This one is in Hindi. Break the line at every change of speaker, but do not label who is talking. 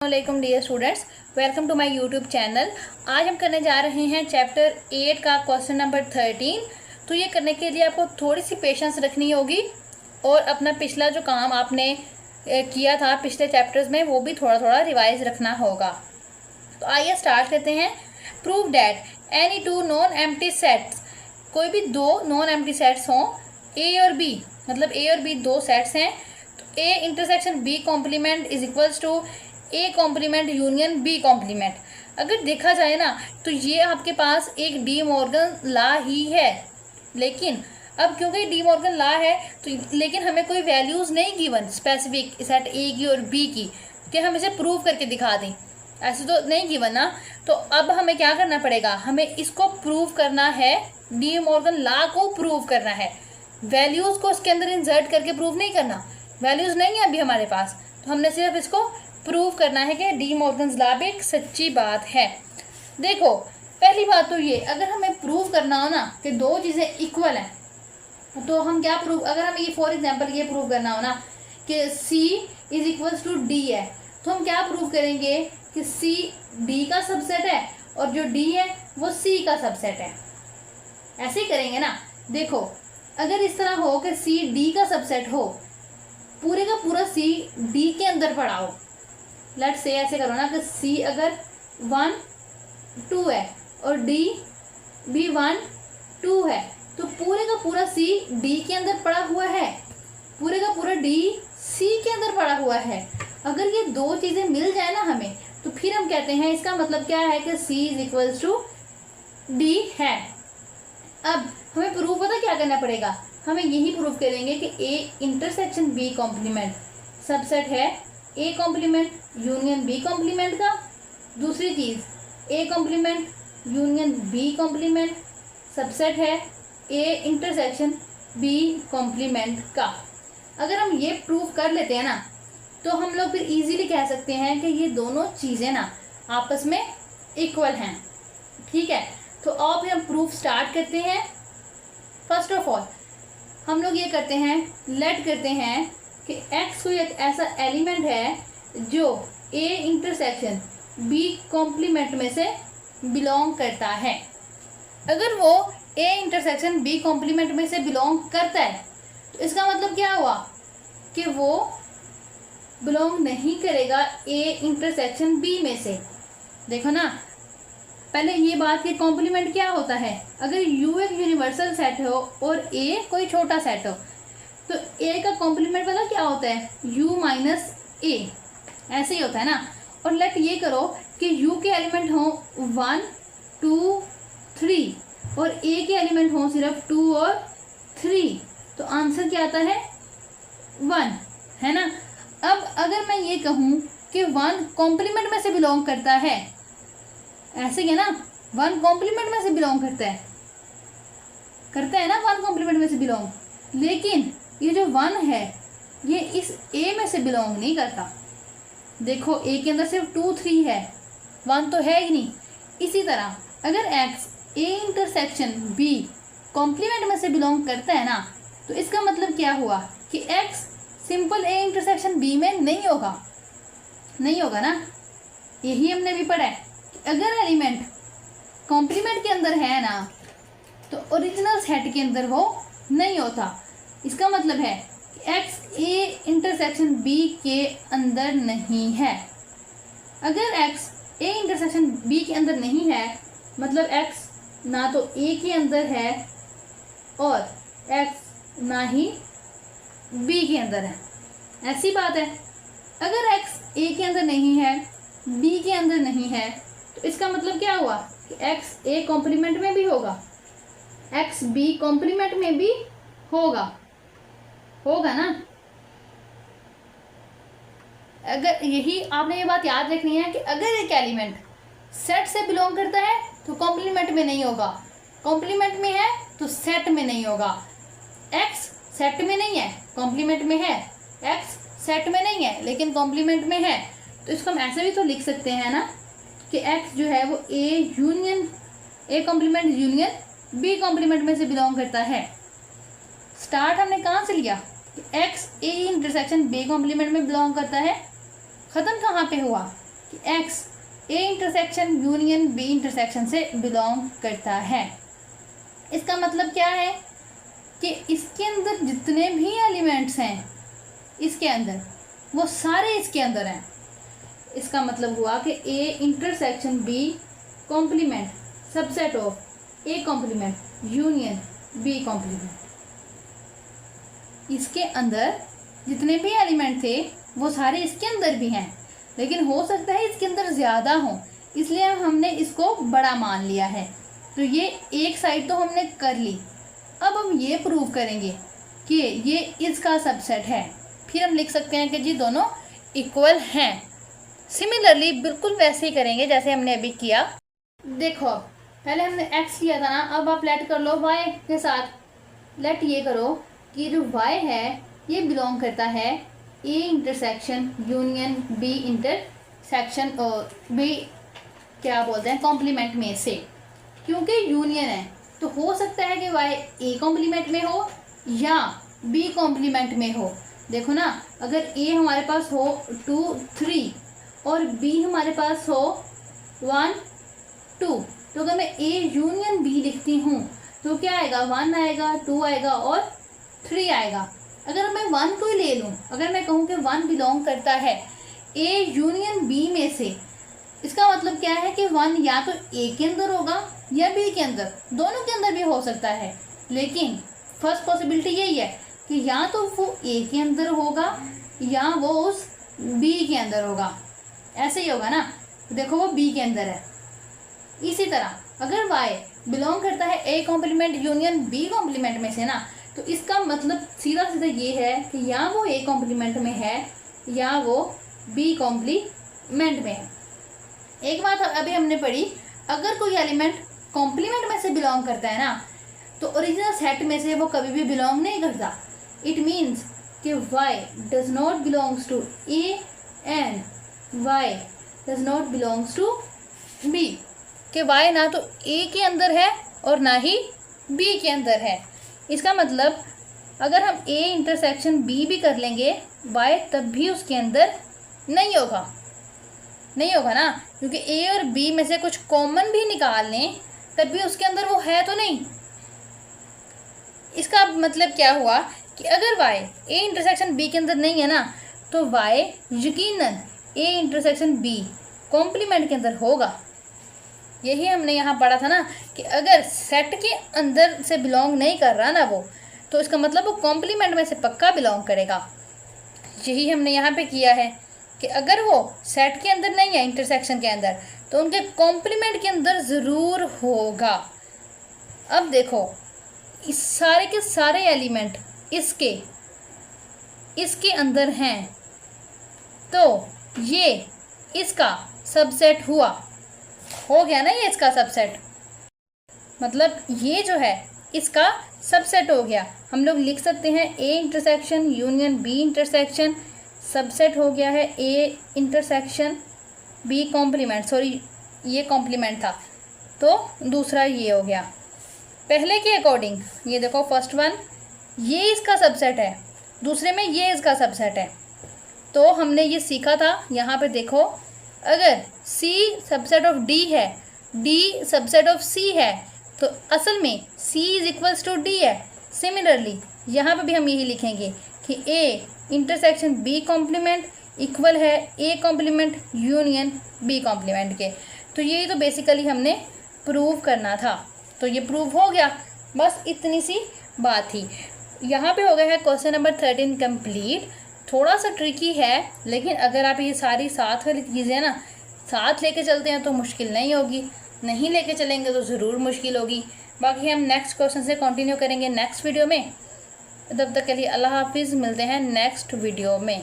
वालेकुम dear students, welcome to my YouTube channel. आज हम करने जा रहे हैं चैप्टर 8 का क्वेश्चन नंबर 13। तो ये करने के लिए आपको थोड़ी सी पेशेंस रखनी होगी और अपना पिछला जो काम आपने किया था पिछले चैप्टर्स में वो भी थोड़ा थोड़ा रिवाइज रखना होगा। तो आइए स्टार्ट करते हैं। Prove that any two non empty sets, कोई भी दो नॉन एम्प्टी सेट्स हों ए और बी, मतलब ए और बी दो सेट्स हैं, तो A intersection B complement is equals to A complement union B complement. अगर देखा जाए ना तो ये आपके पास एक डी मॉर्गन लॉ ही है, लेकिन अब क्योंकि डी मॉर्गन लॉ है तो लेकिन हमें कोई वैल्यूज़ नहीं गिवन स्पेसिफिक सेट ए की और बी की कि हम इसे प्रूव करके दिखा दें, ऐसे तो नहीं गिवन ना। तो अब हमें क्या करना पड़ेगा, हमें इसको प्रूव करना है, डी मॉर्गन लॉ को प्रूव करना है। वैल्यूज़ को उसके अंदर इंसर्ट करके प्रूव नहीं करना, वैल्यूज़ नहीं है अभी हमारे पास, तो हमने सिर्फ इसको प्रूव करना है कि डी मॉर्गन्स लॉ भी एक सच्ची बात है। देखो पहली बात तो ये, अगर हमें प्रूव करना हो ना कि दो चीज़ें इक्वल हैं तो हम क्या प्रूव, अगर हमें ये फॉर एग्जांपल ये प्रूव करना हो ना कि C is equals to D है, तो हम क्या प्रूव करेंगे कि C D का सबसेट है और जो D है वो C का सबसेट है। ऐसे ही करेंगे ना। देखो अगर इस तरह हो कि C D का सबसेट हो, पूरे का पूरा C D के अंदर पड़ा हो, लेट से ऐसे करो ना कि C अगर 1 2 है और D भी 1 2 है, तो पूरे का पूरा C D के अंदर पड़ा हुआ है, पूरे का पूरा D C के अंदर पड़ा हुआ है। अगर ये दो चीज़ें मिल जाए ना हमें, तो फिर हम कहते हैं इसका मतलब क्या है कि C is equals to D है। अब हमें प्रूफ पता क्या करना पड़ेगा, हमें यही प्रूफ करेंगे कि A intersection B complement subset है A complement union B complement का। दूसरी चीज़ A complement union B complement subset है ए इंटरसेक्शन बी कॉम्प्लीमेंट का। अगर हम ये प्रूव कर लेते हैं ना तो हम लोग फिर इजीली कह सकते हैं कि ये दोनों चीज़ें ना आपस में इक्वल हैं। ठीक है, तो आओ फिर हम प्रूफ स्टार्ट करते हैं। फर्स्ट ऑफ ऑल हम लोग ये करते हैं, लेट करते हैं कि x कोई एक ऐसा एलिमेंट है जो a इंटरसेक्शन b कॉम्प्लीमेंट में से बिलोंग करता है। अगर वो a इंटरसेक्शन b कॉम्प्लीमेंट में से बिलोंग करता है तो इसका मतलब क्या हुआ कि वो बिलोंग नहीं करेगा a इंटरसेक्शन b में से। देखो ना, पहले ये बात कि कॉम्प्लीमेंट क्या होता है, अगर u एक यूनिवर्सल सेट हो और a कोई छोटा सेट हो तो a का कॉम्प्लीमेंट पता क्या होता है, u माइनस a, ऐसे ही होता है ना। और लेट ये करो कि u के एलिमेंट हों 1 2 3 और a के एलिमेंट हों सिर्फ 2 और 3, तो आंसर क्या आता है 1, है ना। अब अगर मैं ये कहूँ कि 1 कॉम्प्लीमेंट में से बिलोंग करता है, ऐसे ही है ना, 1 कॉम्प्लीमेंट में से बिलोंग करता है ना, 1 कॉम्प्लीमेंट में से बिलोंग, लेकिन ये जो 1 है ये इस a में से बिलोंग नहीं करता। देखो a के अंदर सिर्फ 2 3 है, 1 तो है ही नहीं। इसी तरह अगर x a intersection b complement में से बिलोंग करता है ना, तो इसका मतलब क्या हुआ कि x simple a intersection b में नहीं होगा ना। यही हमने भी पढ़ा है कि अगर एलिमेंट कॉम्प्लीमेंट के अंदर है ना तो ओरिजिनल सेट के अंदर वो नहीं होता। इसका मतलब है कि x a इंटरसेक्शन b के अंदर नहीं है। अगर x a इंटरसेक्शन b के अंदर नहीं है मतलब x ना तो a के अंदर है और x ना ही b के अंदर है, ऐसी बात है। अगर x a के अंदर नहीं है b के अंदर नहीं है तो इसका मतलब क्या हुआ कि x a कॉम्प्लीमेंट में भी होगा, x b कॉम्प्लीमेंट में भी होगा ना। अगर यही आपने ये बात याद रखनी है कि अगर एक एलिमेंट सेट से बिलोंग करता है तो कॉम्प्लीमेंट में नहीं होगा, कॉम्प्लीमेंट में है तो सेट में नहीं होगा। x सेट में नहीं है कॉम्प्लीमेंट में है, x सेट में नहीं है लेकिन कॉम्प्लीमेंट में है, तो इसको हम ऐसे भी तो लिख सकते हैं ना कि x जो है वो a complement union b complement में से बिलोंग करता है। स्टार्ट हमने कहाँ से लिया कि x a intersection b complement में बिलोंग करता है, ख़त्म कहाँ पे हुआ कि x A intersection union B intersection से बिलोंग करता है। इसका मतलब क्या है कि इसके अंदर जितने भी एलिमेंट्स हैं इसके अंदर, वो सारे इसके अंदर हैं। इसका मतलब हुआ कि A intersection B complement subset of A complement union B complement. इसके अंदर जितने भी एलिमेंट थे वो सारे इसके अंदर भी हैं, लेकिन हो सकता है इसके अंदर ज़्यादा हो, इसलिए हमने इसको बड़ा मान लिया है। तो ये एक साइड तो हमने कर ली। अब हम ये प्रूव करेंगे कि ये इसका सबसेट है। फिर हम लिख सकते हैं कि जी दोनों इक्वल हैं। सिमिलरली बिल्कुल वैसे ही करेंगे जैसे हमने अभी किया। देखो पहले हमने एक्स किया था ना, अब आप लेट कर लो वाई के साथ। लेट ये करो कि जो वाई है ये बिलोंग करता है A intersection union B intersection और बी क्या बोलते हैं कॉम्प्लीमेंट में से। क्योंकि यूनियन है तो हो सकता है कि वाई ए कॉम्प्लीमेंट में हो या बी कॉम्प्लीमेंट में हो। देखो ना, अगर ए हमारे पास हो 2 3 और बी हमारे पास हो 1 2, तो अगर मैं ए यूनियन बी लिखती हूँ तो क्या आएगा, 1 आएगा, 2 आएगा और 3 आएगा। अगर मैं 1 को ही ले लूँ, अगर मैं कहूँ कि 1 बिलोंग करता है ए यूनियन बी में से, इसका मतलब क्या है कि 1 या तो ए के अंदर होगा या बी के अंदर, दोनों के अंदर भी हो सकता है। लेकिन फर्स्ट पॉसिबिलिटी यही है कि या तो वो ए के अंदर होगा या वो उस बी के अंदर होगा। ऐसे ही होगा ना, देखो वो बी के अंदर है। इसी तरह अगर वाई बिलोंग करता है A complement union B complement में से ना, तो इसका मतलब सीधा सीधा ये है कि या वो ए कॉम्प्लीमेंट में है या वो बी कॉम्प्लीमेंट में है। एक बात अभी हमने पढ़ी, अगर कोई एलिमेंट कॉम्प्लीमेंट में से बिलोंग करता है ना, तो ओरिजिनल सेट में से वो कभी भी बिलोंग नहीं करता। इट मीन्स कि Y does not belongs to A and Y does not belongs to B. कि वाई ना तो ए के अंदर है और ना ही बी के अंदर है। इसका मतलब अगर हम ए इंटरसेक्शन बी भी कर लेंगे, वाई तब भी उसके अंदर नहीं होगा ना, क्योंकि ए और बी में से कुछ कॉमन भी निकाल लें तब भी उसके अंदर वो है तो नहीं। इसका मतलब क्या हुआ कि अगर वाई ए इंटरसेक्शन बी के अंदर नहीं है ना, तो वाई यकीनन ए इंटरसेक्शन बी कॉम्प्लीमेंट के अंदर होगा। यही हमने यहाँ पढ़ा था ना कि अगर सेट के अंदर से बिलोंग नहीं कर रहा ना वो, तो इसका मतलब वो कॉम्प्लीमेंट में से पक्का बिलोंग करेगा। यही हमने यहाँ पे किया है कि अगर वो सेट के अंदर नहीं है इंटरसेक्शन के अंदर, तो उनके कॉम्प्लीमेंट के अंदर ज़रूर होगा। अब देखो इस सारे के सारे एलिमेंट इसके अंदर हैं, तो ये इसका सबसेट हो गया ना, ये इसका सबसेट, मतलब ये जो है इसका सबसेट हो गया। हम लोग लिख सकते हैं A intersection union B intersection subset हो गया है A intersection B complement. Sorry ये कॉम्प्लीमेंट था, तो दूसरा ये हो गया। पहले के अकॉर्डिंग ये देखो, फर्स्ट वन ये इसका सबसेट है, दूसरे में ये इसका सबसेट है। तो हमने ये सीखा था, यहाँ पे देखो, अगर C सबसेट ऑफ D है, D सबसेट ऑफ C है, तो असल में C is equals to D है। सिमिलरली यहाँ पे भी हम यही लिखेंगे कि A intersection B complement equal है A complement union B complement के। तो यही तो बेसिकली हमने प्रूव करना था, तो ये प्रूव हो गया। बस इतनी सी बात थी। यहाँ पे हो गया है क्वेश्चन नंबर 13 कंप्लीट। थोड़ा सा ट्रिकी है, लेकिन अगर आप ये सारी साथ वाली चीज़ें ना साथ लेके चलते हैं तो मुश्किल नहीं होगी, नहीं लेके चलेंगे तो ज़रूर मुश्किल होगी। बाकी हम नेक्स्ट क्वेश्चन से कंटिन्यू करेंगे नेक्स्ट वीडियो में। तब तक के लिए अल्लाह हाफिज़, मिलते हैं नेक्स्ट वीडियो में।